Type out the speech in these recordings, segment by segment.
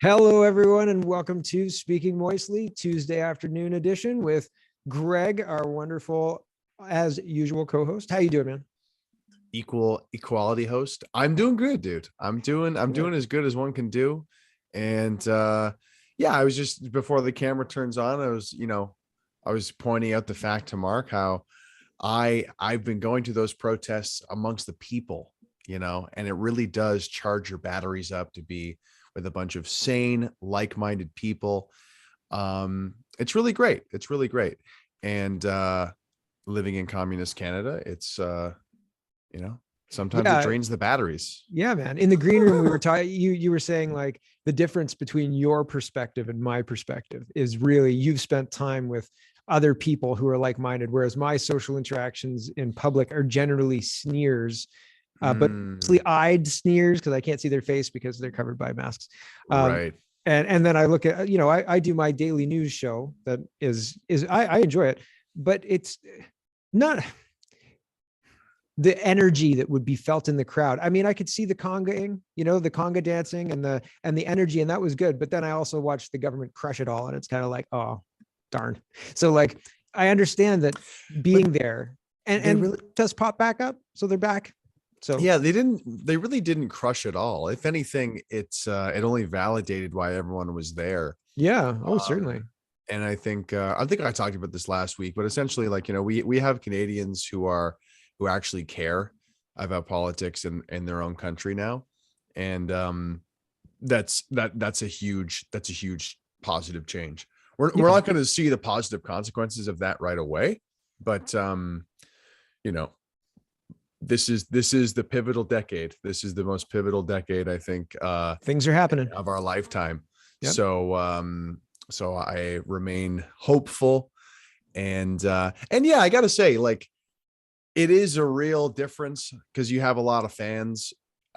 Hello, everyone, and welcome to Speaking Moistly, Tuesday afternoon edition with Greg, our wonderful, as usual, co-host. How you doing, man? Equality host. I'm doing good, dude. I'm doing as good as one can do. And yeah, I was just before the camera turns on, I was pointing out the fact to Mark how I've been going to those protests amongst the people, and it really does charge your batteries up to be with a bunch of sane, like-minded people. It's really great. It's really great. And living in communist Canada, it's sometimes it drains the batteries. Yeah, man. In the green room, we were talking, you were saying like the difference between your perspective and my perspective is really you've spent time with other people who are like-minded, whereas my social interactions in public are generally sneers. But mostly eyed sneers because I can't see their face because they're covered by masks. Right. And then I look at, I do my daily news show that is I enjoy it, but it's not the energy that would be felt in the crowd. I mean, I could see the congaing, the conga dancing and the energy, and that was good. But then I also watched the government crush it all, and it's kind of like, oh, darn. So like, I understand that being there and really just pop back up, so they're back. So yeah, they really didn't crush it all. If anything, it only validated why everyone was there. Yeah. Oh, certainly. And I think I talked about this last week, but essentially, like, we have Canadians who actually care about politics in their own country now. And that's a huge positive change. We're not going to see the positive consequences of that right away, but this is the pivotal decade. This is the most pivotal decade, I think, things are happening of our lifetime. Yep. So I remain hopeful, and yeah, I gotta say, like, it is a real difference because you have a lot of fans.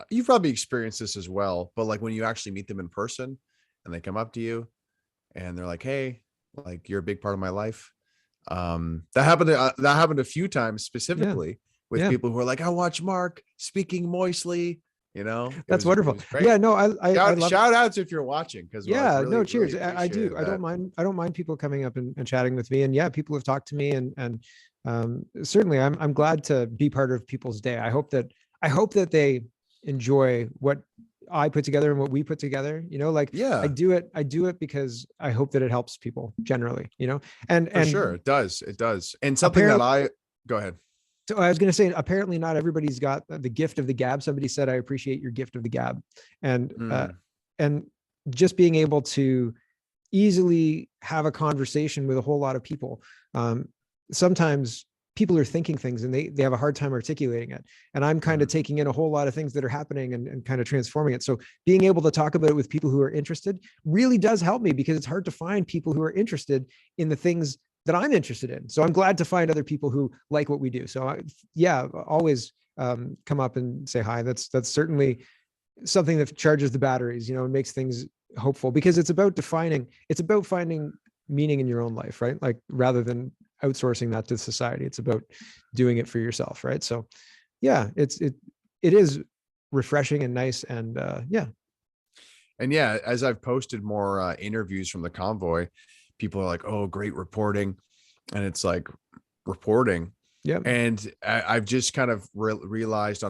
You've probably experienced this as well, but like when you actually meet them in person and they come up to you and they're like, hey, like, you're a big part of my life. That happened a few times specifically. Yeah. With people who are like, I watch Mark speaking moistly, that's wonderful. Yeah, no, I love shout outs if you're watching. Cause really, no, cheers. Really I do. I don't mind people coming up and chatting with me. And yeah, people have talked to me and certainly I'm glad to be part of people's day. I hope that they enjoy what I put together and what we put together, yeah, I do it because I hope that it helps people generally, and for sure it does. And something that go ahead. So I was going to say, apparently not everybody's got the gift of the gab. Somebody said, I appreciate your gift of the gab. And just being able to easily have a conversation with a whole lot of people. Sometimes people are thinking things and they have a hard time articulating it. And I'm kind of taking in a whole lot of things that are happening and kind of transforming it. So being able to talk about it with people who are interested really does help me, because it's hard to find people who are interested in the things that I'm interested in. So I'm glad to find other people who like what we do. So always come up and say hi. That's certainly something that charges the batteries, and makes things hopeful, because it's about finding meaning in your own life, right? Like, rather than outsourcing that to society, it's about doing it for yourself, right? So yeah, it is refreshing and nice. And yeah. And yeah, as I've posted more interviews from the convoy, people are like, oh, great reporting. And it's like, reporting. Yeah. And I've just kind of realized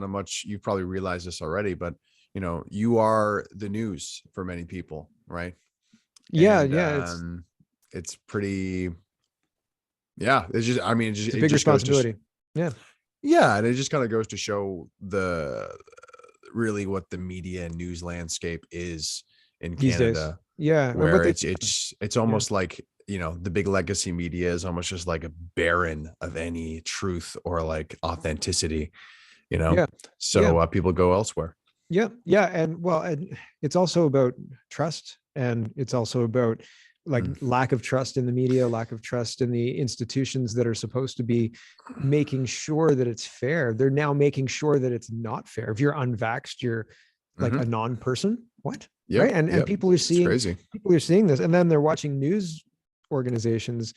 you've probably realized this already, but you are the news for many people, right? Yeah. And, it's pretty, yeah. It's just, it's a big responsibility. Yeah. And it just kind of goes to show really what the media and news landscape is in Canada. Yeah. Where it's almost like, the big legacy media is almost just like a barren of any truth or like authenticity, So people go elsewhere. Yeah. Yeah. And it's also about trust, and it's also about like lack of trust in the media, lack of trust in the institutions that are supposed to be making sure that it's fair. They're now making sure that it's not fair. If you're unvaxxed, you're like a non-person. What? Yep, right. And people are seeing this, and then they're watching news organizations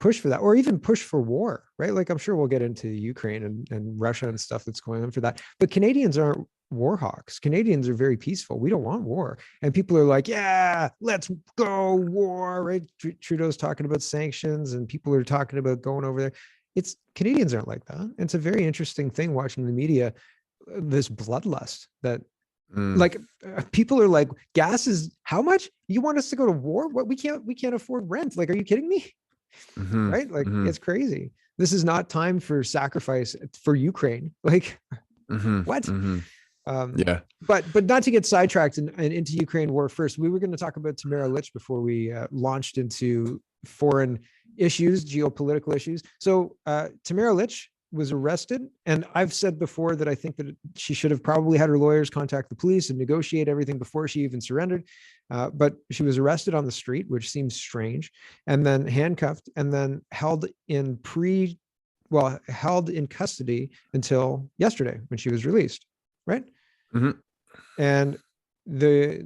push for that, or even push for war, right? Like, I'm sure we'll get into Ukraine and Russia and stuff that's going on for that. But Canadians aren't war hawks. Canadians are very peaceful. We don't want war. And people are like, yeah, let's go war, right? Trudeau's talking about sanctions and people are talking about going over there. It's Canadians aren't like that. It's a very interesting thing watching the media, this bloodlust that like people are like, gas is how much? You want us to go to war? What, we can't afford rent. Like, are you kidding me? Right? Like it's crazy. This is not time for sacrifice for Ukraine. Like what? Yeah. But not to get sidetracked and into Ukraine war first. We were going to talk about Tamara Lich before we launched into foreign issues, geopolitical issues. So Tamara Lich was arrested, and I've said before that I think that she should have probably had her lawyers contact the police and negotiate everything before she even surrendered. But she was arrested on the street, which seems strange, and then handcuffed, and then held in custody until yesterday when she was released, right? And the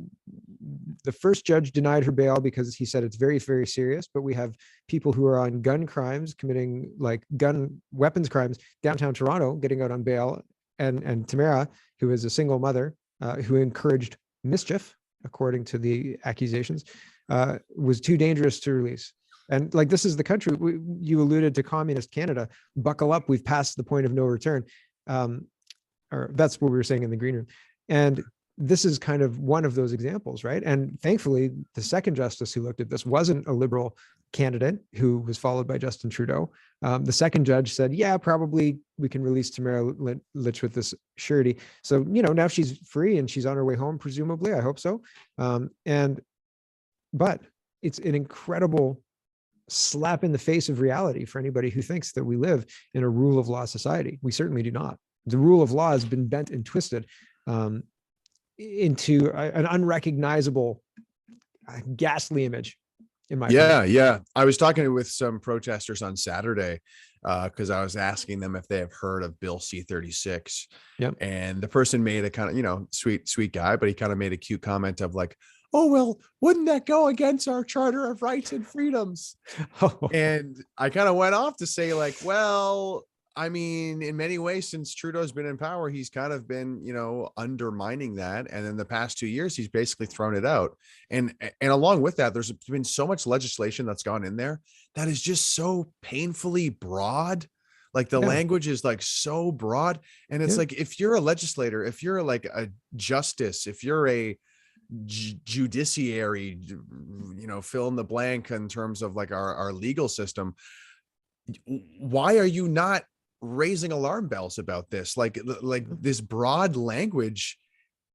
first judge denied her bail because he said it's very, very serious. But we have people who are on gun crimes, committing like weapons crimes downtown Toronto, getting out on bail. And Tamara, who is a single mother, who encouraged mischief, according to the accusations, was too dangerous to release. And like, this is the country, you alluded to communist Canada, buckle up, we've passed the point of no return. Or that's what we were saying in the green room. And this is kind of one of those examples, right? And thankfully, the second justice who looked at this wasn't a liberal candidate who was followed by Justin Trudeau. The second judge said, yeah, probably we can release Tamara Lich with this surety. So, now she's free and she's on her way home, presumably. I hope so. But it's an incredible slap in the face of reality for anybody who thinks that we live in a rule of law society. We certainly do not. The rule of law has been bent and twisted into an unrecognizable, ghastly image. In my opinion. Yeah. I was talking with some protesters on Saturday because I was asking them if they have heard of Bill C-36. Yep. And the person made a kind of, sweet guy, but he kind of made a cute comment of like, oh, well, wouldn't that go against our Charter of Rights and Freedoms? And I kind of went off to say like, well, I mean, in many ways, since Trudeau's been in power, he's kind of been, undermining that. And in the past 2 years, he's basically thrown it out. And along with that, there's been so much legislation that's gone in there that is just so painfully broad. Like the language is like so broad. And it's like, if you're a legislator, if you're like a justice, if you're a judiciary, fill in the blank in terms of like our legal system, why are you not raising alarm bells about this? Like this broad language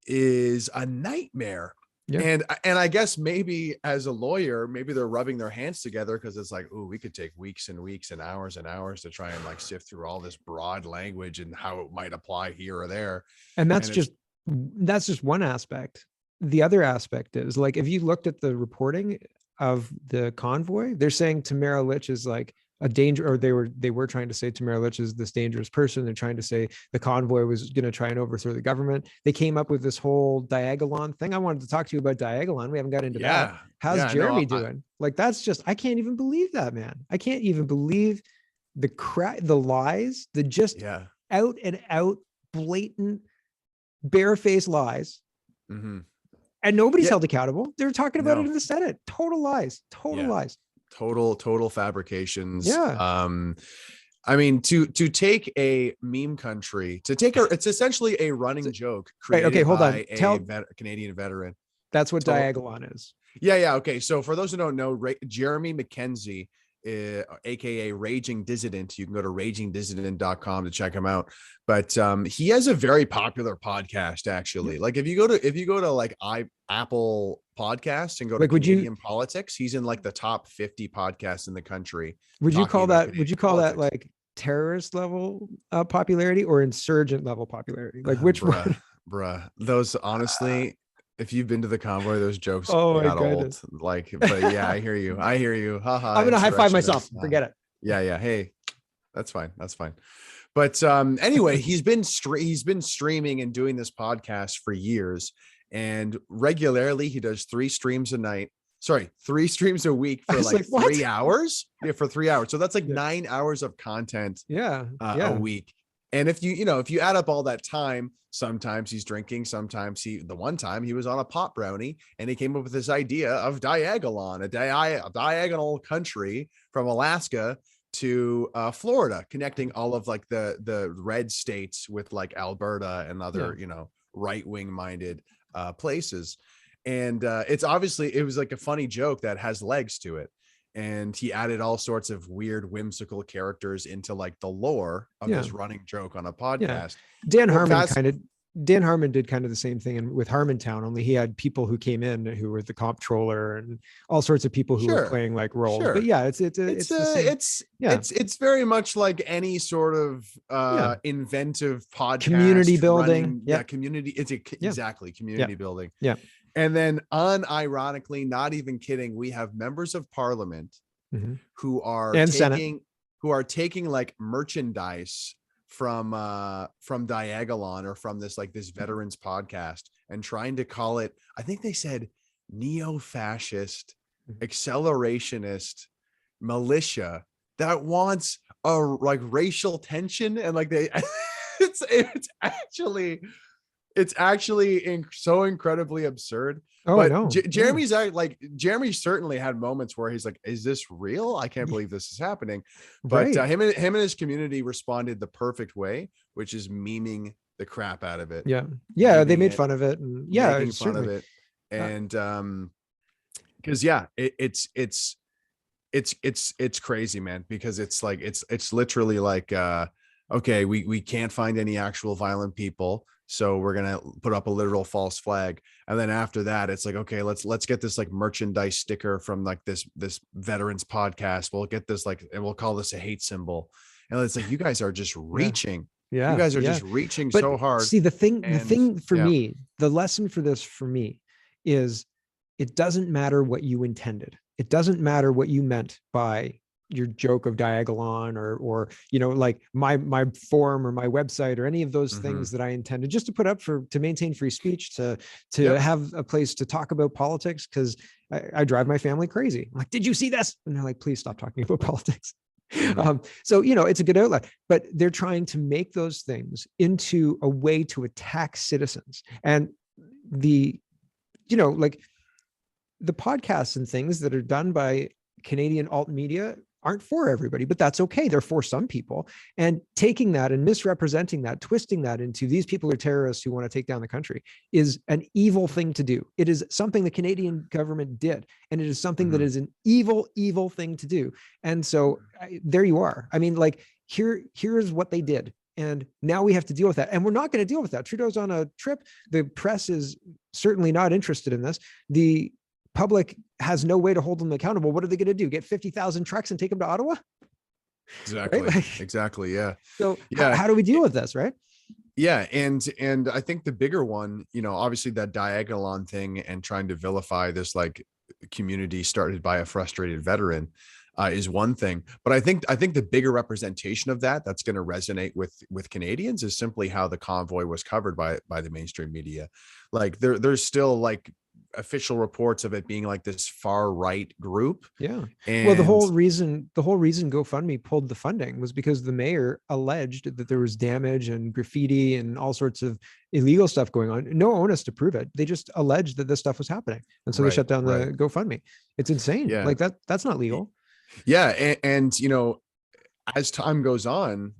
is a nightmare. And I guess maybe as a lawyer, maybe they're rubbing their hands together because it's like, oh, we could take weeks and weeks and hours to try and like sift through all this broad language and how it might apply here or there. And that's just one aspect. The other aspect is like, if you looked at the reporting of the convoy, they're saying Tamara Lich is like a danger, or they were trying to say Tamara Lich is this dangerous person. They're trying to say the convoy was going to try and overthrow the government. They came up with this whole Diagolon thing. I wanted to talk to you about Diagolon. We haven't got into that. How's Jeremy doing? Like, that's just, I can't even believe that, man. I can't even believe the lies, the just out and out blatant barefaced lies. And nobody's held accountable. They're talking about it in the Senate. Total lies. Lies. Total fabrications. I mean, to take a meme country, it's essentially a running joke created by a Canadian veteran. That's what Diagolon is. Okay. So for those who don't know, Jeremy McKenzie, aka Raging Dissident, you can go to ragingdissident.com to check him out. But he has a very popular podcast, actually. Like if you go to like Apple Podcasts and go to Canadian politics, he's in like the top 50 podcasts in the country. Would you call that like terrorist level popularity or insurgent level popularity? Like which one? Bruh, those honestly, if you've been to the convoy, those jokes got old. Like, but yeah, I hear you. Haha. I'm gonna high five myself. Forget it. Yeah. Hey, that's fine. But anyway, he's been streaming and doing this podcast for years, and regularly he does 3 streams a week for like 3 hours. Yeah, for 3 hours. So that's like 9 hours of content a week. And if you add up all that time, sometimes he's drinking, sometimes the one time he was on a pot brownie and he came up with this idea of Diagolon, a diagonal country from Alaska to Florida, connecting all of like the red states with like Alberta and other, right-wing minded places. And it was like a funny joke that has legs to it. And he added all sorts of weird, whimsical characters into like the lore of this running joke on a podcast. Dan Harmon did kind of the same thing and with Harmontown, only he had people who came in who were the comptroller and all sorts of people who were playing like roles. But yeah, it's very much like any sort of inventive podcast, community building. Community. Exactly community building. Yeah. And then unironically, not even kidding, we have members of parliament who are taking like merchandise from Diagolon or from this veterans podcast and trying to call it, I think they said neo-fascist accelerationist militia that wants a like racial tension and like they it's actually so incredibly absurd. Oh, but I know. Jeremy certainly had moments where he's like, is this real? I can't believe this is happening. But him and his community responded the perfect way, which is memeing the crap out of it. Yeah. They made fun of it. And making fun of it. And because it's crazy, man, because it's like it's literally like okay, we can't find any actual violent people, so we're gonna put up a literal false flag. And then after that, it's like, okay, let's get this like merchandise sticker from like this veterans podcast. We'll get this and we'll call this a hate symbol. And it's like, you guys are just reaching. You guys are just reaching so hard. See, the thing for me, the lesson for this for me is it doesn't matter what you intended. It doesn't matter what you meant by your joke of Diagolon or like my forum or my website or any of those things that I intended just to put up to maintain free speech, to have a place to talk about politics, because I drive my family crazy. I'm like, did you see this? And they're like, please stop talking about politics. So it's a good outlet, but they're trying to make those things into a way to attack citizens. And the podcasts and things that are done by Canadian alt media aren't for everybody, but that's okay. They're for some people. And taking that and misrepresenting that, twisting that into these people are terrorists who want to take down the country is an evil thing to do. It is something the Canadian government did. And it is something that is an evil, evil thing to do. And so there you are. I mean, like, here's what they did. And now we have to deal with that. And we're not going to deal with that. Trudeau's on a trip. The press is certainly not interested in this. The public has no way to hold them accountable. What are they going to do? Get 50,000 trucks and take them to Ottawa? Exactly. Right? Exactly. Yeah. So how do we deal with this? Right. Yeah. And I think the bigger one, obviously that Diagolon thing and trying to vilify this like community started by a frustrated veteran is one thing. But I think the bigger representation of that's going to resonate with Canadians is simply how the convoy was covered by the mainstream media. Like there's still like official reports of it being like this far right group. Yeah. And the whole reason GoFundMe pulled the funding was because the mayor alleged that there was damage and graffiti and all sorts of illegal stuff going on. No onus to prove it. They just alleged that this stuff was happening. And so they shut down the GoFundMe. It's insane. Yeah. Like that's not legal. Yeah. And as time goes on,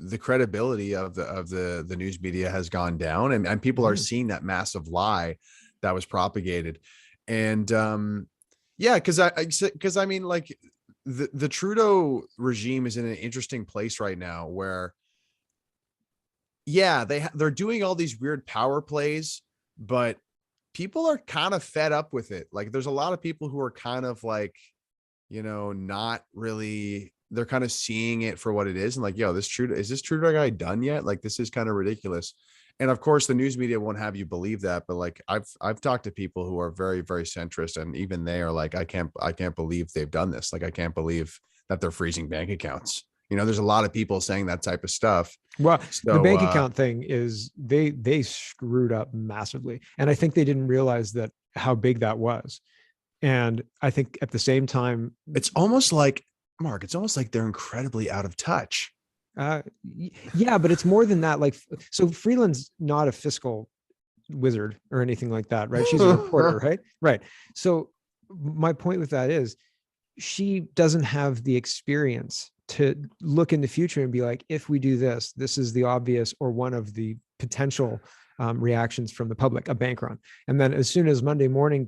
the credibility of the news media has gone down, and people are seeing that massive lie that was propagated. And because I mean, like the Trudeau regime is in an interesting place right now where they're doing all these weird power plays, but people are kind of fed up with it. Like there's a lot of people who are kind of like, not really, they're kind of seeing it for what it is and like, yo, is this Trudeau guy done yet? Like, this is kind of ridiculous. And of course the news media won't have you believe that, but like I've talked to people who are very, very centrist, and even they are like, I can't believe they've done this. Like, I can't believe that they're freezing bank accounts. There's a lot of people saying that type of stuff. Well, the bank account thing is they screwed up massively. And I think they didn't realize that how big that was. And I think at the same time, it's almost like, Mark, they're incredibly out of touch. Yeah, but it's more than that. Like, so Freeland's not a fiscal wizard or anything like that, right? She's a reporter, right? Right. So my point with that is she doesn't have the experience to look in the future and be like, if we do this, this is the obvious or one of the potential reactions from the public, a bank run. And then as soon as Monday morning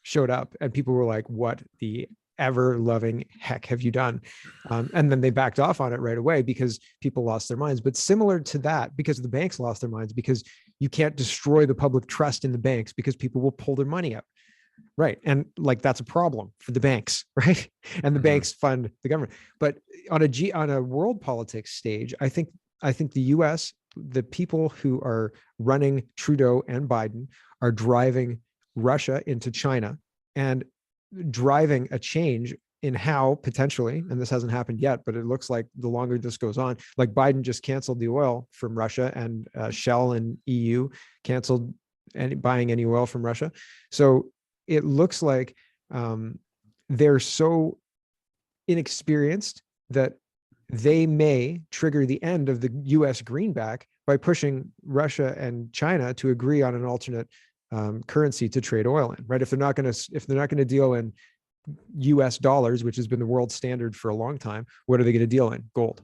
showed up and people were like, what the ever loving heck have you done? And then they backed off on it right away because people lost their minds. But similar to that, because the banks lost their minds, because you can't destroy the public trust in the banks because people will pull their money out. Right. And like, that's a problem for the banks, right? And the banks fund the government. But on a world politics stage, I think the US, the people who are running Trudeau and Biden are driving Russia into China and driving a change in how potentially, and this hasn't happened yet, but it looks like the longer this goes on, like Biden just canceled the oil from Russia, and Shell and EU canceled buying any oil from Russia. So it looks like they're so inexperienced that they may trigger the end of the US greenback by pushing Russia and China to agree on an alternate currency to trade oil in, right? If they're not going to deal in US dollars, which has been the world standard for a long time, what are they going to deal in? Gold,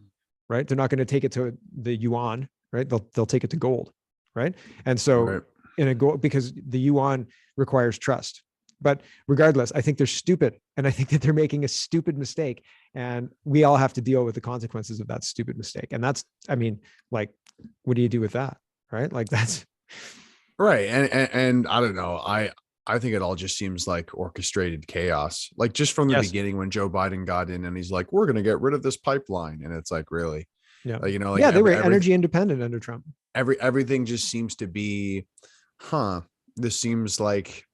right? They're not going to take it to the yuan, right? They'll take it to gold, right? And so in a gold, because the yuan requires trust. But regardless, I think they're stupid, and I think that they're making a stupid mistake, and we all have to deal with the consequences of that stupid mistake. And that's, I mean, like, what do you do with that, right? Like, that's right. And I don't know. I think it all just seems like orchestrated chaos. Like, just from the beginning, when Joe Biden got in and he's like, we're going to get rid of this pipeline, and it's like, really, like, you know, like, they were energy independent under Trump. Everything just seems to be, this seems like,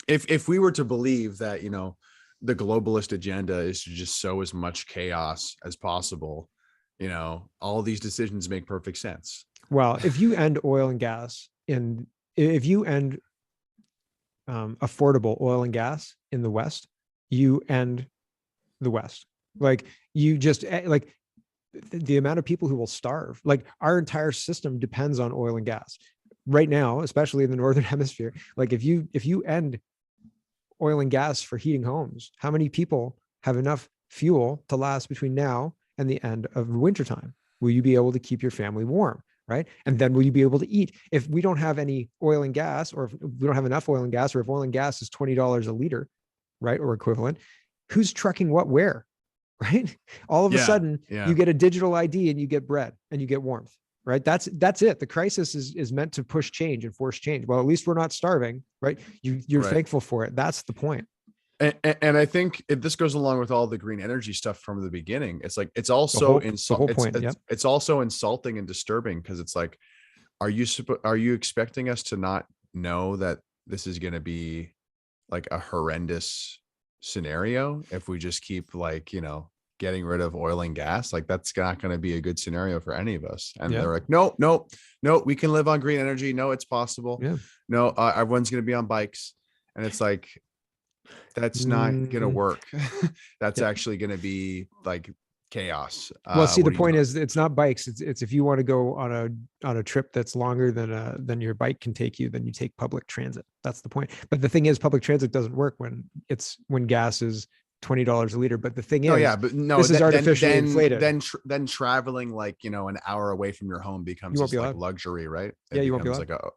if we were to believe that, you know, the globalist agenda is to just sow as much chaos as possible, you know, all these decisions make perfect sense. Well, if you end oil and gas if you end affordable oil and gas in the West, you end the West. Like, you just, like, the amount of people who will starve, like, our entire system depends on oil and gas right now, especially in the Northern Hemisphere. Like, if you end oil and gas for heating homes, how many people have enough fuel to last between now and the end of wintertime? Will you be able to keep your family warm, right? And then will you be able to eat? If we don't have any oil and gas, or if we don't have enough oil and gas, or if oil and gas is $20 a liter, right, or equivalent, who's trucking what where, right? All of a sudden, you get a digital ID and you get bread and you get warmth, right? That's it. The crisis is meant to push change and force change. Well, at least we're not starving, right? You're thankful for it. That's the point. And I think this goes along with all the green energy stuff from the beginning. It's like, it's also it's also insulting and disturbing, because it's like, are you expecting us to not know that this is going to be like a horrendous scenario if we just keep, like, you know, getting rid of oil and gas? Like, that's not going to be a good scenario for any of us. And they're like, no, we can live on green energy. No, it's possible. No, everyone's going to be on bikes. And it's like, that's not going to work. That's actually going to be like chaos. Well, see, the point is, it's not bikes. It's if you want to go on a trip that's longer than your bike can take you, then you take public transit. That's the point. But the thing is, public transit doesn't work when gas is $20 a liter. But the thing is, this is artificially inflated. Then traveling, like, you know, an hour away from your home becomes just like luxury, right? You won't be allowed.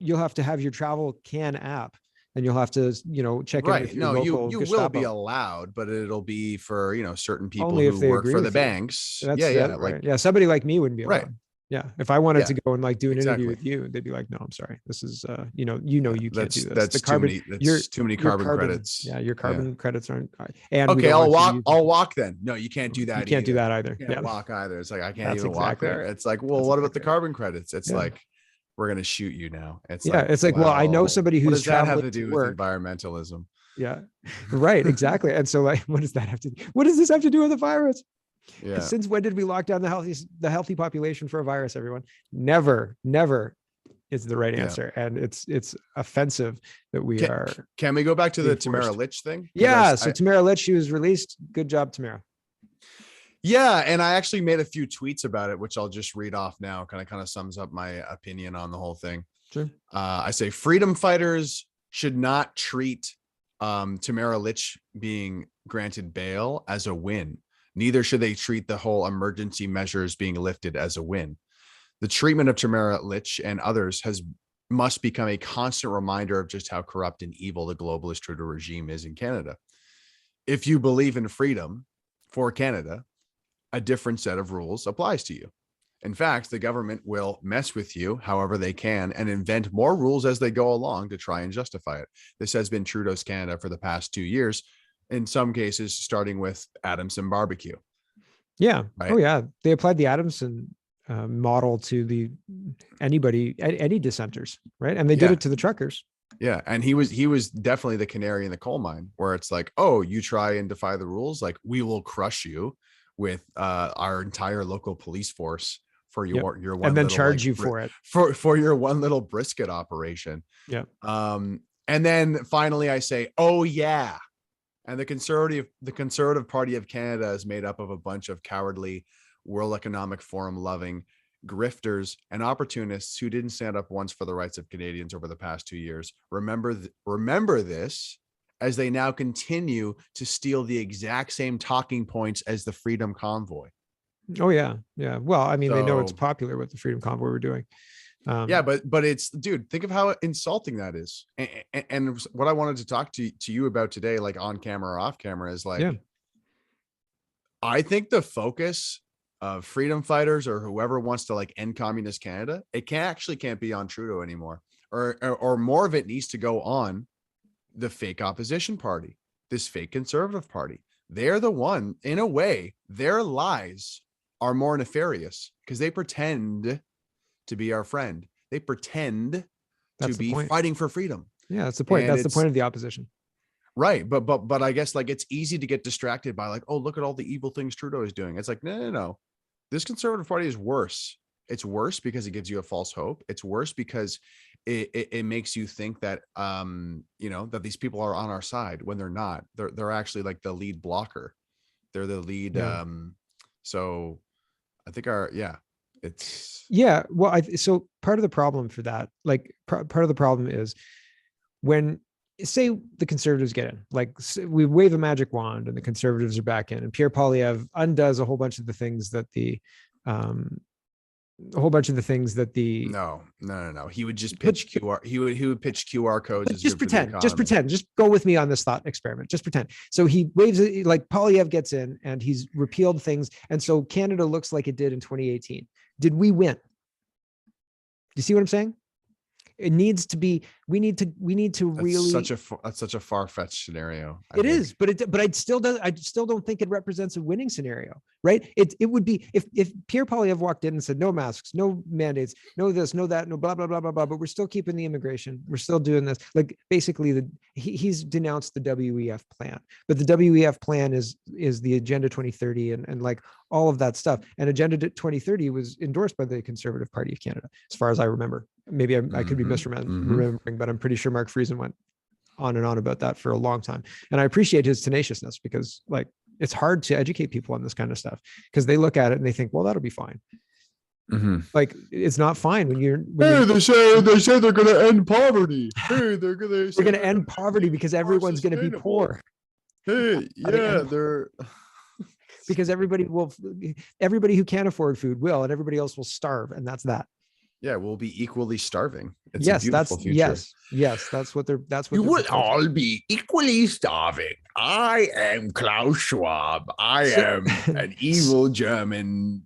You'll have to have your travel can app, and you'll have to, you know, check in with your local you Gestapo. will be allowed, but it'll be for, you know, certain people only who work for the banks. Somebody like me wouldn't be allowed. Right. Yeah, if I wanted to go and like do an interview with you, they'd be like, no, I'm sorry, this is you can't do this. That's too many carbon credits. Yeah, your carbon credits aren't. And okay, I'll walk then. No, you can't do that. You can't do that either. You can't walk either. It's like, I can't even walk there. It's like, well, what about the carbon credits? It's like, we're gonna shoot you now. It's like, well, I know somebody who's traveling have to do with environmentalism. Yeah, right, exactly. And so, like, what does this have to do with the virus? Yeah. Since when did we lock down the healthy population for a virus, everyone? Never. is the right Yeah. answer. And it's offensive that we are. Can we go back to the being Tamara forced. Lich thing? 'Cause Yeah. So Tamara Lich, she was released. Good job, Tamara. yeah, and I actually made a few tweets about it, which I'll just read off now. Kind of sums up my opinion on the whole thing. Sure. I say freedom fighters should not treat Tamara Lich being granted bail as a win. Neither should they treat the whole emergency measures being lifted as a win. The treatment of Tamara Lich and others must become a constant reminder of just how corrupt and evil the globalist Trudeau regime is in Canada. If you believe in freedom for Canada, a different set of rules applies to you. In fact, the government will mess with you however they can and invent more rules as they go along to try and justify it. This has been Trudeau's Canada for the past 2 years, in some cases, starting with Adamson barbecue. Yeah. Right? Oh, yeah. They applied the Adamson model to any dissenters, right? And they did it to the truckers. Yeah, and he was definitely the canary in the coal mine, where it's like, oh, you try and defy the rules, like we will crush you with our entire local police force for your one, and then little, charge like, you for it for your one little brisket operation. Yeah. And then finally I say, oh yeah. And the Conservative Party of Canada is made up of a bunch of cowardly World Economic Forum loving grifters and opportunists who didn't stand up once for the rights of Canadians over the past 2 years. Remember this, as they now continue to steal the exact same talking points as the Freedom Convoy. Oh yeah. Yeah. Well, I mean, they know it's popular what the Freedom Convoy we're doing. Yeah, but it's, dude, think of how insulting that is. And what I wanted to talk to you about today, like on camera or off camera, is like, I think the focus of freedom fighters or whoever wants to like end communist Canada, it can't be on Trudeau anymore, or more of it needs to go on the fake opposition party, this fake Conservative Party. They're the one, in a way, their lies are more nefarious because they pretend to be our friend. They pretend to be fighting for freedom. Yeah, that's the point. That's the point of the opposition. Right. But I guess like it's easy to get distracted by like, oh, look at all the evil things Trudeau is doing. It's like, no. This Conservative Party is worse. It's worse because it gives you a false hope. It's worse because it makes you think that, that these people are on our side when they're not. They're actually like the lead blocker. They're the lead. Yeah. So I think well, so part of the problem for that, like part of the problem is when, say the Conservatives get in, like we wave a magic wand and the Conservatives are back in, and Pierre Poilievre undoes a whole bunch of the things that no. He would just pitch QR. He would pitch QR codes. Just pretend. Just go with me on this thought experiment. Just pretend. So he waves it, like Poilievre gets in and he's repealed things, and so Canada looks like it did in 2018. Did we win? Do you see what I'm saying? It needs to be. We need to really. That's such a far-fetched scenario. It is, but I still don't think it represents a winning scenario, right? It would be if Pierre Poilievre walked in and said no masks, no mandates, no this, no that, no blah blah blah blah blah, but we're still keeping the immigration, we're still doing this. Like basically, he's denounced the WEF plan, but the WEF plan is the Agenda 2030 and like all of that stuff. And Agenda 2030 was endorsed by the Conservative Party of Canada, as far as I remember. Maybe I could be misremembering, but I'm pretty sure Mark Friesen went on and on about that for a long time. And I appreciate his tenaciousness, because like it's hard to educate people on this kind of stuff because they look at it and they think, well, that'll be fine. Like it's not fine when they say they're going to end poverty. Hey, they're going to end poverty because everyone's going to be poor. Hey, yeah, they're because everybody who can't afford food will, and everybody else will starve, and that's that. Yeah, we'll be equally starving. It's yes, a beautiful future. Yes, that's what they're. You would all be equally starving. I am Klaus Schwab. I am an evil German.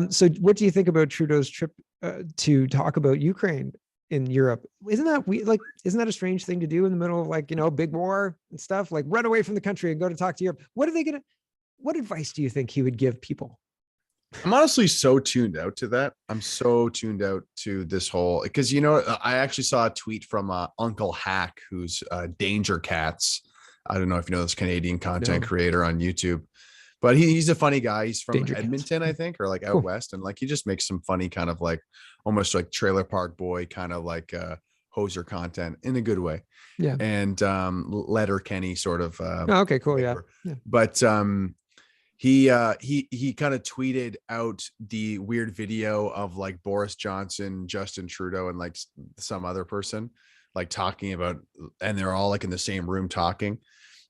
So, what do you think about Trudeau's trip to talk about Ukraine in Europe? Isn't that a strange thing to do in the middle of like big war and stuff? Like run away from the country and go to talk to Europe. What advice do you think he would give people? I'm honestly so tuned out to that. I'm so tuned out to this whole, because, I actually saw a tweet from Uncle Hack, who's Danger Cats. I don't know if you know this Canadian content creator on YouTube, but he's a funny guy. He's from Danger cats. Edmonton, I think, or like out Cool. west, and like he just makes some funny kind of like almost like Trailer Park Boy kind of like hoser content in a good way. Yeah. And Letter Kenny sort of Oh, okay, cool. Yeah. but he kind of tweeted out the weird video of like Boris Johnson, Justin Trudeau, and like some other person like talking about, and they're all like in the same room talking.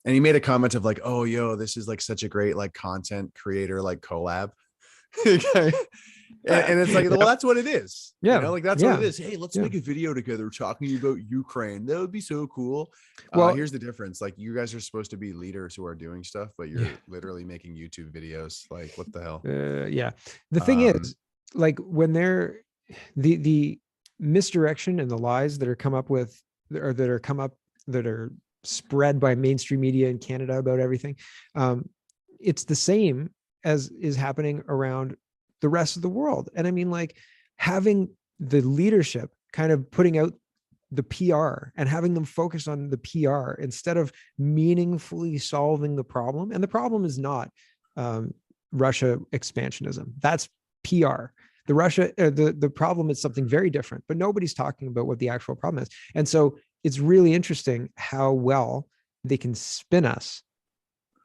And he made a comment of like, oh, yo, this is like such a great like content creator, like collab. And it's like, well, that's what it is. Yeah. You know, like that's what it is. Hey, let's make a video together talking about Ukraine. That would be so cool. Well, here's the difference. Like, you guys are supposed to be leaders who are doing stuff, but you're literally making YouTube videos. Like, what the hell? Yeah. The thing is, like, when they're the misdirection and the lies that are that are spread by mainstream media in Canada about everything, it's the same as is happening around the rest of the world. And I mean, like, having the leadership kind of putting out the PR and having them focus on the PR instead of meaningfully solving the problem. And the problem is not Russia expansionism. That's PR. The problem is something very different, but nobody's talking about what the actual problem is. And so it's really interesting how well they can spin us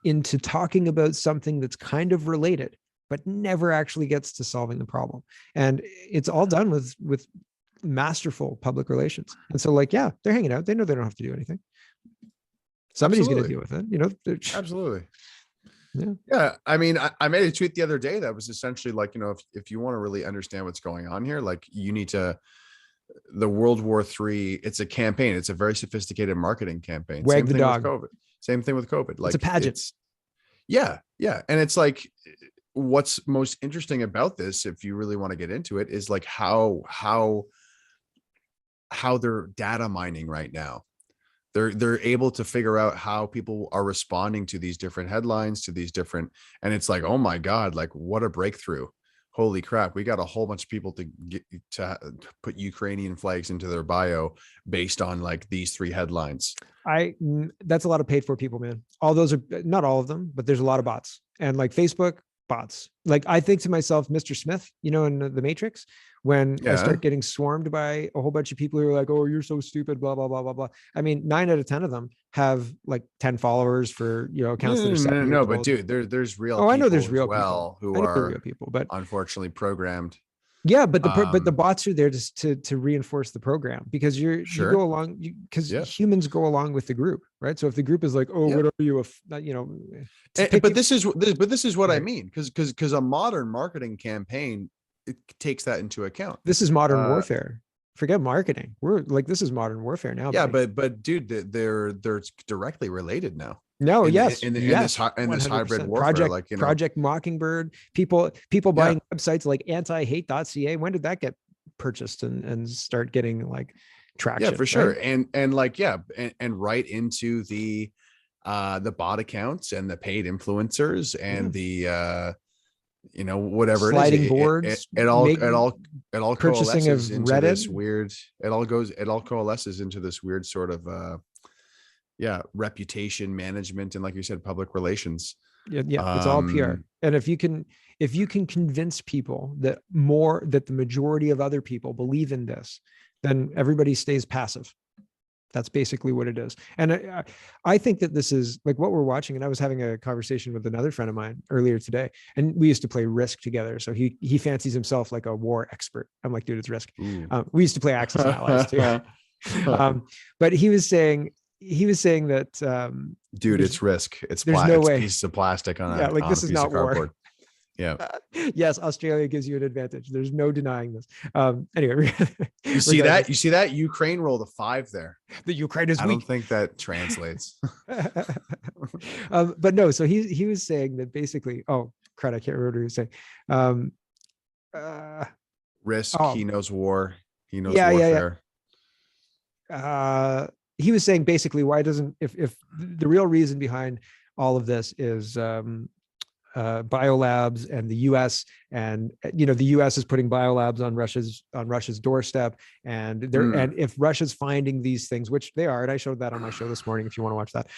into talking about something that's kind of related, but never actually gets to solving the problem. And it's all done with masterful public relations. And so, like, yeah, they're hanging out. They know they don't have to do anything. Somebody's going to deal with it, you know? Absolutely. Yeah. I mean, I made a tweet the other day that was essentially like, you know, if you want to really understand what's going on here, like, you need to, the World War III, it's a campaign. It's a very sophisticated marketing campaign. Wag the dog. Same thing with COVID. Like, it's a pageant. Yeah. And it's like, what's most interesting about this, if you really want to get into it, is like how they're data mining right now. They're able to figure out how people are responding to these different headlines, to these different, and it's like, oh my God, like, what a breakthrough. Holy crap. We got a whole bunch of people to put Ukrainian flags into their bio based on like these 3 headlines. That's a lot of paid for people, man. All those are, not all of them, but there's a lot of bots. And like Facebook bots. Like, I think to myself, Mr. Smith, you know, in the Matrix, when I start getting swarmed by a whole bunch of people who are like, oh, you're so stupid, blah, blah, blah, blah, blah. I mean, 9 out of 10 of them have like 10 followers for, you know, accounts that are 7 years old. But dude, there's real people. I know there's real people who are real people, but unfortunately programmed. Yeah, but the bots are there to reinforce the program, because you go along, because humans go along with the group, right? So if the group is like, oh, what are you, you know? But this is what I mean, because a modern marketing campaign, it takes that into account. This is modern warfare. Forget marketing. We're like, this is modern warfare now. Yeah, but dude, they're directly related now. No, in this hybrid warfare, like, you know, Project Mockingbird, people buying websites like antihate.ca. When did that get purchased and start getting like traction? Yeah, for sure. And like, and right into the bot accounts and the paid influencers and the you know, whatever sliding it is, boards, it all purchasing of coalesces into Reddit. this weird, it all coalesces into this weird sort of reputation management and, like you said, public relations. Yeah, it's all PR. And if you can convince people that the majority of other people believe in this, then everybody stays passive. That's basically what it is. And I think that this is like what we're watching. And I was having a conversation with another friend of mine earlier today, and we used to play Risk together. So he fancies himself like a war expert. I'm like, dude, it's Risk. We used to play Axis and Allies too. But he was saying that, dude, it's Risk. It's no way. Pieces of plastic on like this is not war. Yeah. Yes, Australia gives you an advantage. There's no denying this. Anyway, you see that Ukraine rolled a 5 there. The Ukraine is weak. I don't think that translates. But no, so he was saying that basically, oh crud, I can't remember what he was saying. Risk. He knows war. He knows warfare. He was saying basically, why doesn't, if the real reason behind all of this is Biolabs and the US, and you know, the US is putting Biolabs on Russia's doorstep, and and if Russia's finding these things, which they are, and I showed that on my show this morning if you want to watch that,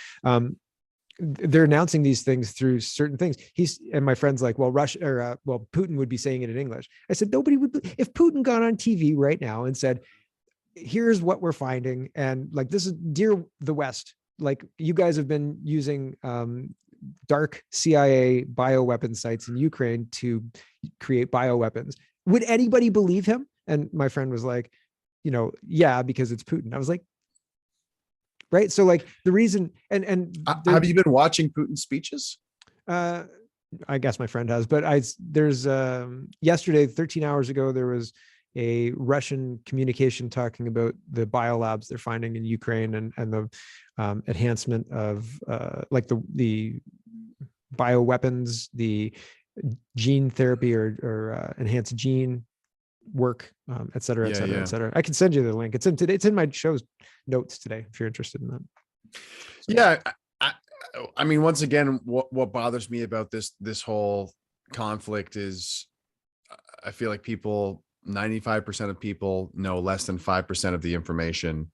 they're announcing these things through certain things. And my friend's like, well, Russia or well, Putin would be saying it in English. I said, nobody would. If Putin got on TV right now and said, here's what we're finding, and like, this is, dear the West, like, you guys have been using dark CIA bioweapon sites in Ukraine to create bioweapons. Would anybody believe him? And my friend was like, yeah, because it's Putin. I was like, right. So like the reason, and have you been watching Putin's speeches? I guess my friend has, but there's yesterday, 13 hours ago, there was a Russian communication talking about the biolabs they're finding in Ukraine, and the enhancement of like the bioweapons, the gene therapy or enhanced gene work, et cetera, et cetera, et cetera. I can send you the link. It's in my show's notes today, if you're interested in that. So. Yeah. I mean, once again, what bothers me about this whole conflict is I feel like 95% of people know less than 5% of the information,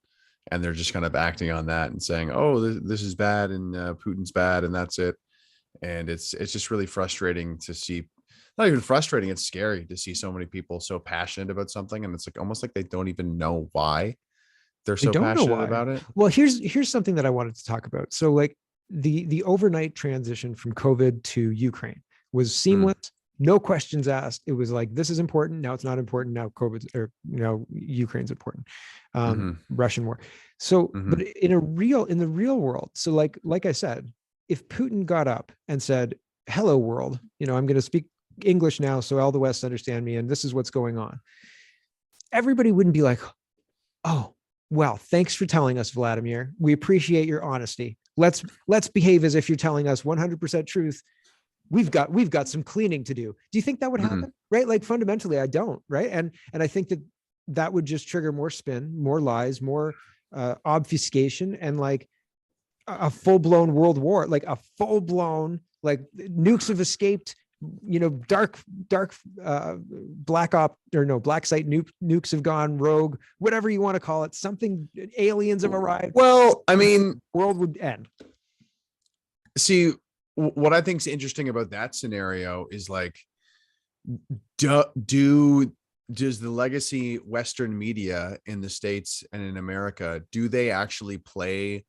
and they're just kind of acting on that and saying, oh, this is bad, and Putin's bad, and that's it. And it's just really frustrating to see. Not even frustrating, it's scary to see so many people so passionate about something, and it's like almost like they don't even know why they're so passionate about it. Well, here's something that I wanted to talk about. So like the overnight transition from COVID to Ukraine was seamless. No questions asked. It was like, this is important. Now it's not important. Now Ukraine's important. Russian war. So, but in the real world, so like I said, if Putin got up and said, hello world, I'm going to speak English now, so all the West understand me, and this is what's going on, everybody wouldn't be like, oh, well, thanks for telling us, Vladimir. We appreciate your honesty. Let's behave as if you're telling us 100% truth. We've got some cleaning to do. Do you think that would happen? Right? Like fundamentally, I don't. Right? And I think that would just trigger more spin, more lies, more obfuscation, and like a full-blown world war, like a full-blown, like nukes have escaped, dark black site nukes have gone rogue, whatever you want to call it, something, aliens have arrived. Well, I mean, world would end. See, what I think is interesting about that scenario is like, does the legacy Western media in the States and in America, do they actually play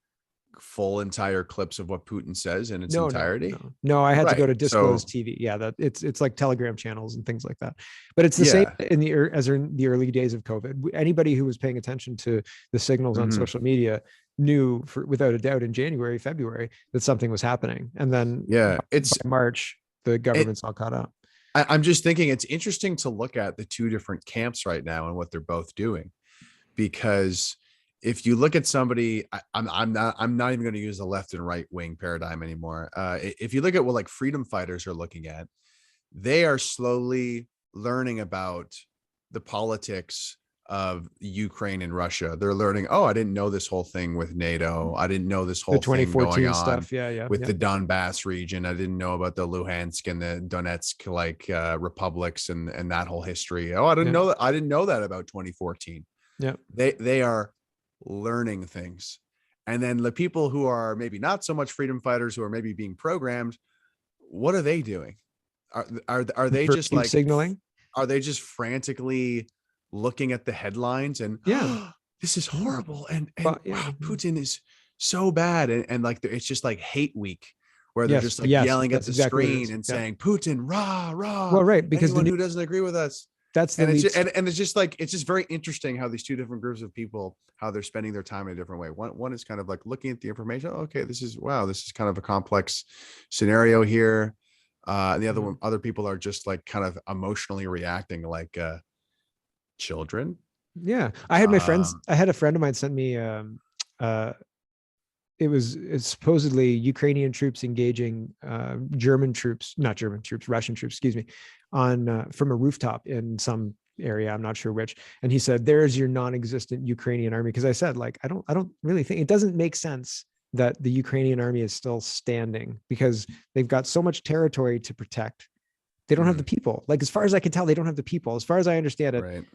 full entire clips of what Putin says in its entirety? No, I had to go to Disclosed TV. Yeah, that it's like Telegram channels and things like that. But it's the same in the early days of COVID. Anybody who was paying attention to the signals on social media knew without a doubt in January, February, that something was happening. And then by March, the government's all caught up. I'm just thinking it's interesting to look at the two different camps right now and what they're both doing, because if you look at somebody, I'm not even going to use the left and right wing paradigm anymore. If you look at what like freedom fighters are looking at, they are slowly learning about the politics of Ukraine and Russia. They're learning, oh, I didn't know this whole thing with NATO. I didn't know this whole thing going on stuff. With the Donbass region. I didn't know about the Luhansk and the Donetsk republics and that whole history. Oh, I didn't know that. I didn't know that about 2014. Yeah. They are learning things. And then the people who are maybe not so much freedom fighters, who are maybe being programmed, what are they doing? Are they just like signaling? Are they just frantically looking at the headlines and this is horrible and wow, Putin is so bad, and like it's just like hate week where they're just like yelling at the screen and saying Putin rah rah. Well, right, because anyone who doesn't agree with us. That's and it's just like, it's just very interesting how these two different groups of people, how they're spending their time in a different way. One is kind of like looking at the information. Okay, this is kind of a complex scenario here. And the other people are just like kind of emotionally reacting like children. Yeah. I had a friend of mine send me it's supposedly Ukrainian troops engaging Russian troops, excuse me, on from a rooftop in some area, I'm not sure which. And he said, there's your non-existent Ukrainian army. Because I said, like, I don't really think, it doesn't make sense that the Ukrainian army is still standing, because they've got so much territory to protect. They don't have the people. Like, as far as I can tell, they don't have the people. As far as I understand it,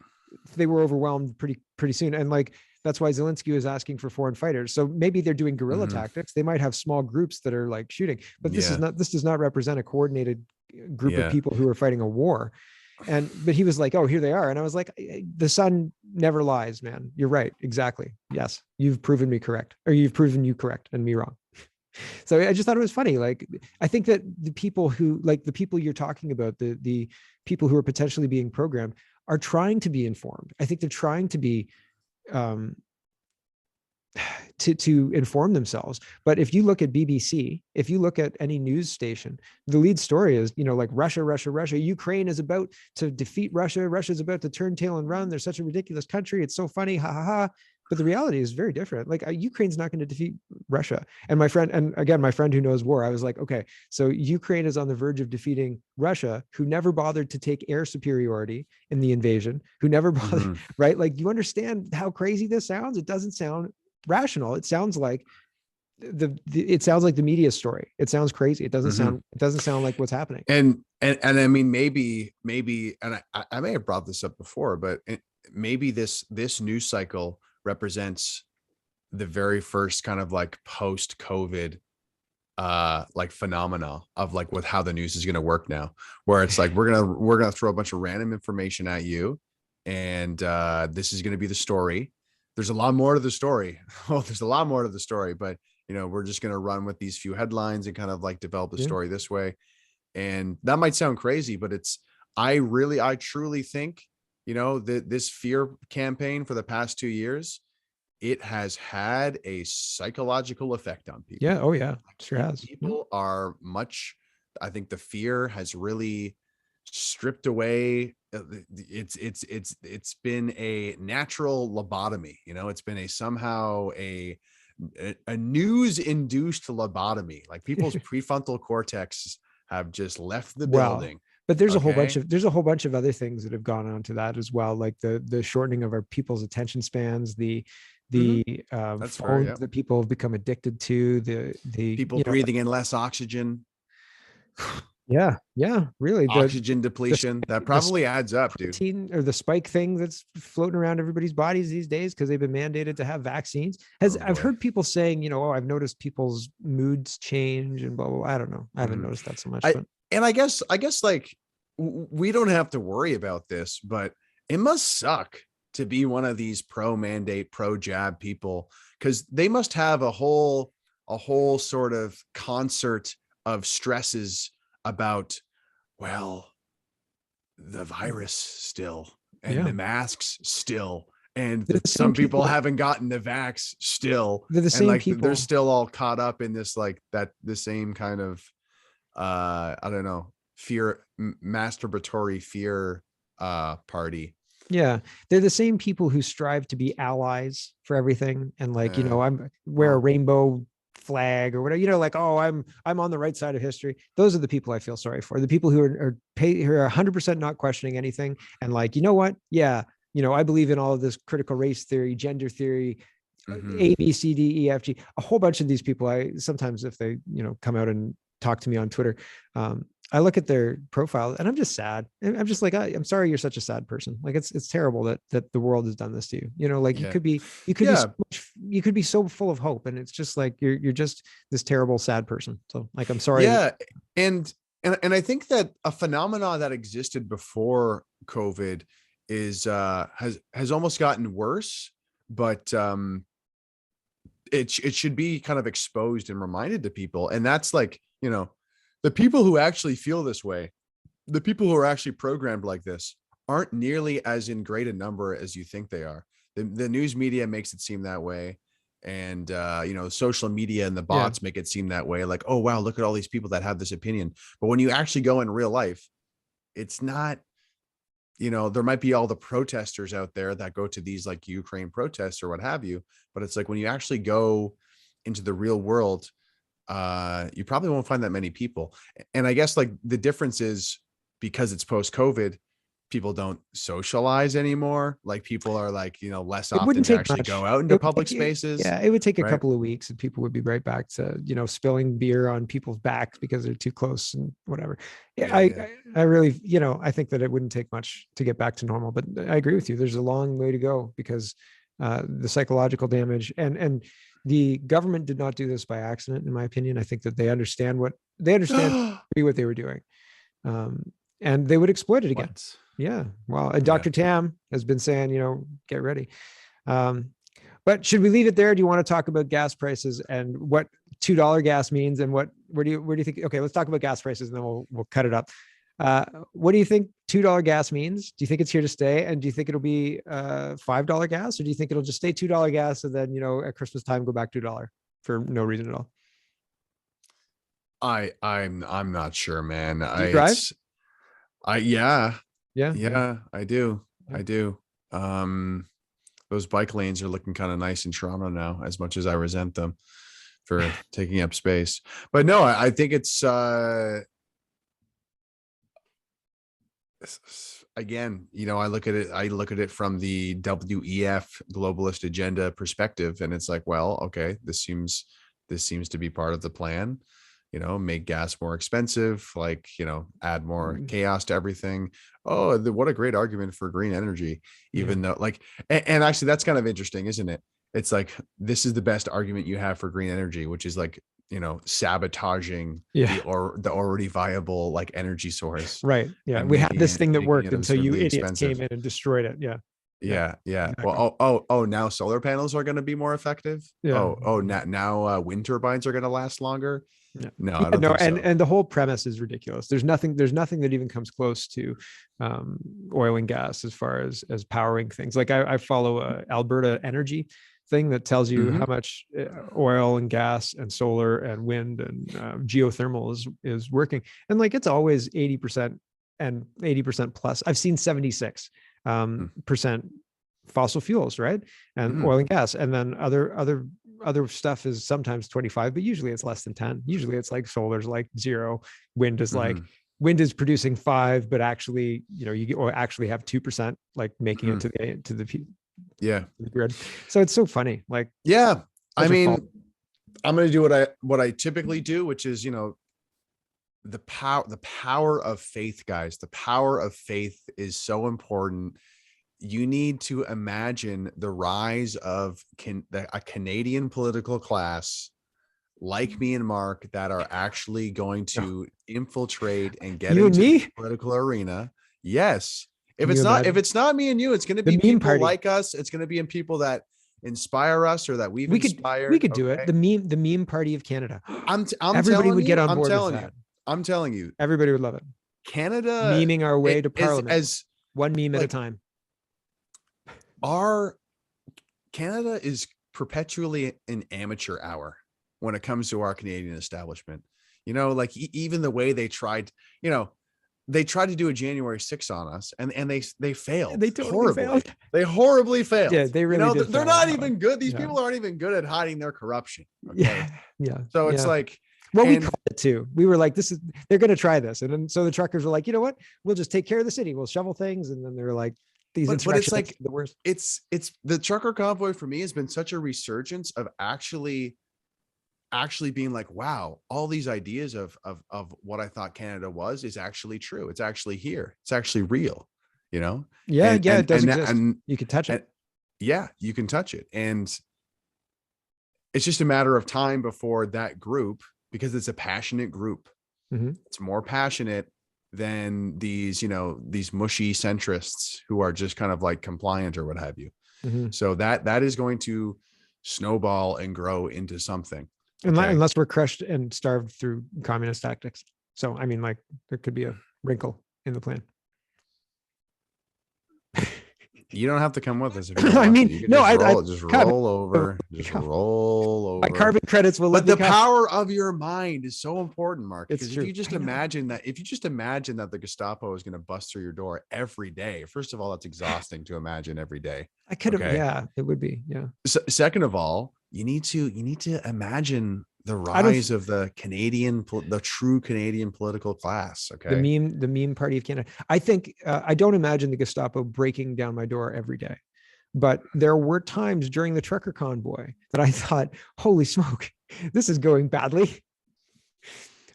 they were overwhelmed pretty soon. And like, That's why Zelensky was asking for foreign fighters. So maybe they're doing guerrilla Mhm. tactics. They might have small groups that are like shooting, but Yeah. this does not represent a coordinated group of Yeah. people who are fighting a war. But he was like, oh, here they are. And I was like, the sun never lies, man. You're right. Exactly. Yes. You've proven me correct, or you've proven you correct and me wrong. So I just thought it was funny. Like, I think that the people who, like the people you're talking about, the people who are potentially being programmed are trying to be informed. I think they're trying to be, um, to inform themselves. But if you look at BBC, if you look at any news station, the lead story is, like Russia, Ukraine is about to defeat Russia. Russia's about to turn tail and run. They're such a ridiculous country. It's so funny. Ha ha ha. But the reality is very different. Like, Ukraine's not going to defeat Russia. And my friend who knows war, I was like, okay, so Ukraine is on the verge of defeating Russia, who never bothered to take air superiority in the invasion, who never bothered, Mhm. right? Like, you understand how crazy this sounds? It doesn't sound rational. It sounds like it sounds like the media story. It sounds crazy. It doesn't Mhm. sound like what's happening. And I mean, maybe, and I may have brought this up before, but maybe this news cycle represents the very first kind of like post-COVID like phenomena of like with how the news is going to work now, where it's like we're gonna throw a bunch of random information at you, and this is going to be the story. There's a lot more to the story. Oh, there's a lot more to the story, but we're just going to run with these few headlines and kind of like develop a Yeah. story this way. And that might sound crazy, but I truly think that this fear campaign for the past 2 years, it has had a psychological effect on people. Yeah. Oh yeah. Sure has. People are I think the fear has really stripped away. It's been a natural lobotomy. It's been a news induced lobotomy. Like people's prefrontal cortex have just left the Wow. building. But there's Okay. a whole bunch of other things that have gone on to that as well, like the shortening of our people's attention spans, the Mhm. the That's fair. phones Yeah. that people have become addicted to, the People breathing in less oxygen, yeah, really, oxygen the depletion. That the probably adds up, dude. protein or the spike thing that's floating around everybody's bodies these days because they've been mandated to have vaccines. Oh I've boy. heard people saying, oh, I've noticed people's moods change and blah blah blah. I don't know. I haven't Mhm. noticed that so much, I but and I guess like we don't have to worry about this, but it must suck to be one of these pro mandate, pro jab people, because they must have a whole sort of concert of stresses about, well, the virus still, and yeah, the masks still, and they're the same some people people. haven't gotten the vax still, They're the and same like they're people. still all caught up in this, like the same kind of I don't know, masturbatory fear party. Yeah, they're the same people who strive to be allies for everything, and like, I'm wear a Well, rainbow flag or whatever, like, oh, I'm on the right side of history. Those are the people I feel sorry for. The people who who are 100% not questioning anything, and like, what? Yeah, I believe in all of this critical race theory, gender theory, mhm. A, B, C, D, E, F, G. A whole bunch of these people, I sometimes, if they, come out and talk to me on Twitter, I look at their profile and I'm just sad. I'm just like, I'm sorry, you're such a sad person. Like, it's terrible that the world has done this to you. Like, Yeah. you could be Yeah. so much, you could be so full of hope, and it's just like you're just this terrible sad person. So like, I'm sorry. Yeah. And I think that a phenomena that existed before COVID is has almost gotten worse, but it should be kind of exposed and reminded to people. And that's like, the people who actually feel this way, the people who are actually programmed like this, aren't nearly as in great a number as you think they are. The news media makes it seem that way. And social media and the Yeah. bots make it seem that way. Like, oh wow, look at all these people that have this opinion. But when you actually go in real life, it's not, there might be all the protesters out there that go to these like Ukraine protests or what have you. But it's like when you actually go into the real world, you probably won't find that many people. And I guess like the difference is, because it's post-COVID, people don't socialize anymore. Like people are like, less It often wouldn't to take actually much. go out into It would public take, spaces, yeah, it would take a right? couple of weeks and people would be right back to, spilling beer on people's backs because they're too close and whatever. Yeah, Yeah, yeah. I really, I think that it wouldn't take much to get back to normal, but I agree with you. There's a long way to go because the psychological damage. And the government did not do this by accident, in my opinion. I think that they understand what they were doing. And they would exploit it again. What? Yeah. Well, and Dr. Tam has been saying, get ready. But should we leave it there? Do you want to talk about gas prices and what $2 gas means, and where do you think? Okay, let's talk about gas prices, and then we'll cut it up. What do you think $2 gas means? Do you think it's here to stay? And do you think it'll be $5 gas, or do you think it'll just stay $2 gas and then at Christmas time go back $2 for no reason at all? I'm not sure, man. Do you drive? Yeah, Yeah. I do. I do. Those bike lanes are looking kind of nice in Toronto now, as much as I resent them for taking up space. But no, I think it's again, I look at it from the WEF Globalist Agenda perspective, and it's like, well, okay, this seems to be part of the plan. Make gas more expensive, add more chaos to everything. Oh, what a great argument for green energy, even though and actually that's kind of interesting, isn't it? It's like, this is the best argument you have for green energy, which is sabotaging the already viable energy source. Right. Yeah. We had this thing that worked until you idiots came in and destroyed it. Yeah. Yeah. Exactly. Well, now solar panels are going to be more effective. Yeah. Now wind turbines are going to last longer. Yeah. No, I don't think so. And the whole premise is ridiculous. There's nothing that even comes close to oil and gas as far as powering things. I follow Alberta Energy thing that tells you how much oil and gas and solar and wind and geothermal is working. And it's always 80% and 80% plus. I've seen 76% fossil fuels, right? And oil and gas. And then other stuff is sometimes 25, but usually it's less than 10. Usually it's solar's 0. Wind is wind is producing 5, but actually, you actually have 2% making it to the grid. So it's so funny. I mean, I'm going to do what I typically do, which is, the power of faith, guys. The power of faith is so important. You need to imagine the rise of a Canadian political class like me and Mark that are actually going to infiltrate and get into the political arena. Yes. If it's not me and you, it's going to be people like us. It's going to be in people that inspire us or that we've inspired. We could do it. The meme party of Canada. Everybody would get on board with that. I'm telling you. Everybody would love it. Canada memeing our way to parliament as one meme at a time. Canada is perpetually an amateur hour when it comes to our Canadian establishment. Even the way they tried, they tried to do a January 6th on us and they failed. They totally failed. They horribly failed. Yeah, they really did. They're not even good. These people aren't even good at hiding their corruption. Okay? Yeah. So it's we called it too. We were like, they're going to try this. And then, so the truckers were like, you know what? We'll just take care of the city. We'll shovel things. And then they're like, but it's the worst. It's the trucker convoy for me has been such a resurgence of actually being like, wow, all these ideas of what I thought Canada was is actually true. It's actually here. It's actually real, Yeah, it does exist. And you can touch it. Yeah, you can touch it. And it's just a matter of time before that group, because it's a passionate group. It's more passionate than these mushy centrists who are just kind of compliant or what have you. So that is going to snowball and grow into something. Unless we're crushed and starved through communist tactics. So, I mean, there could be a wrinkle in the plan. You don't have to come with us. If you don't want to. You can just roll over. My carbon credits will. But the power of your mind is so important, Mark. Because if you just imagine that the Gestapo is going to bust through your door every day. First of all, that's exhausting to imagine every day. I could have. Okay? Yeah, it would be. Yeah. So, second of all, you need to imagine the rise of the true Canadian political class. Okay. The meme party of Canada. I think I don't imagine the Gestapo breaking down my door every day, but there were times during the trucker convoy that I thought, holy smoke, this is going badly.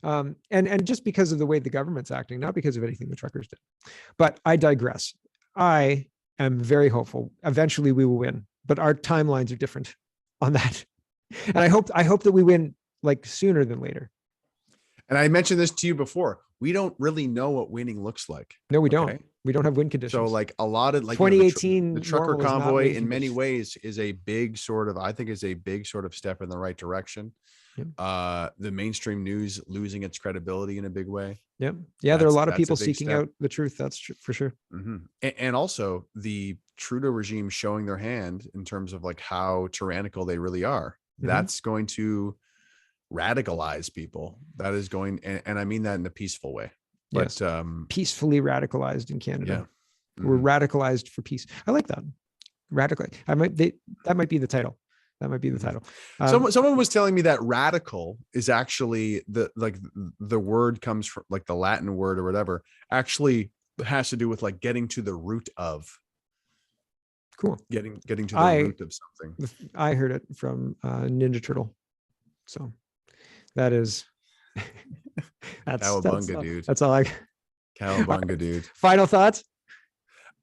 And just because of the way the government's acting, not because of anything the truckers did. But I digress. I am very hopeful. Eventually we will win but our timelines are different on that. And I hope that we win like sooner than later. And I mentioned this to you before. We don't really know what winning looks like. No, we don't. We don't have win conditions. So like a lot of like 2018, the trucker convoy in many ways is a big sort of, I think is a big sort of step in the right direction. Yep. The mainstream news losing its credibility in a big way. Yep. Yeah. There are a lot of people seeking out the truth. That's true, for sure. Mm-hmm. And also the Trudeau regime showing their hand in terms of like how tyrannical they really are. Mm-hmm. That's going to radicalize people. That is going, and I mean that in a peaceful way. But yes. Peacefully radicalized in Canada. Yeah. We're radicalized for peace. I like that. Radically. That might be the title. That might be the title. Someone was telling me that radical is actually the word comes from like the Latin word or whatever, actually has to do with like getting to the root of. Cool. Getting to the root of something. I heard it from Ninja Turtle. So that is Cowabunga, dude. That's all I. Cowabunga, dude. Final thoughts.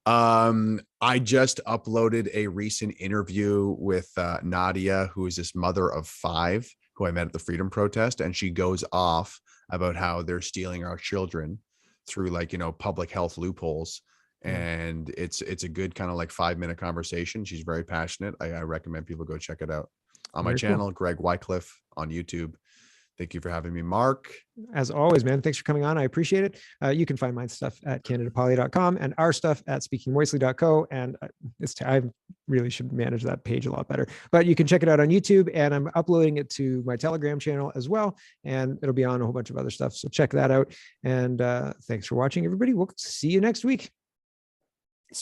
I just uploaded a recent interview with Nadia, who is this mother of 5 who I met at the Freedom Protest, and she goes off about how they're stealing our children through like, you know, public health loopholes. And it's a good kind of like 5-minute conversation. She's very passionate. I recommend people go check it out on my channel, Greg Wycliffe on YouTube. Thank you for having me, Mark. As always, man. Thanks for coming on. I appreciate it. You can find my stuff at CanadaPoly.com and our stuff at SpeakingMoistly.co. And I really should manage that page a lot better. But you can check it out on YouTube, and I'm uploading it to my Telegram channel as well. And it'll be on a whole bunch of other stuff. So check that out. And thanks for watching, everybody. We'll see you next week.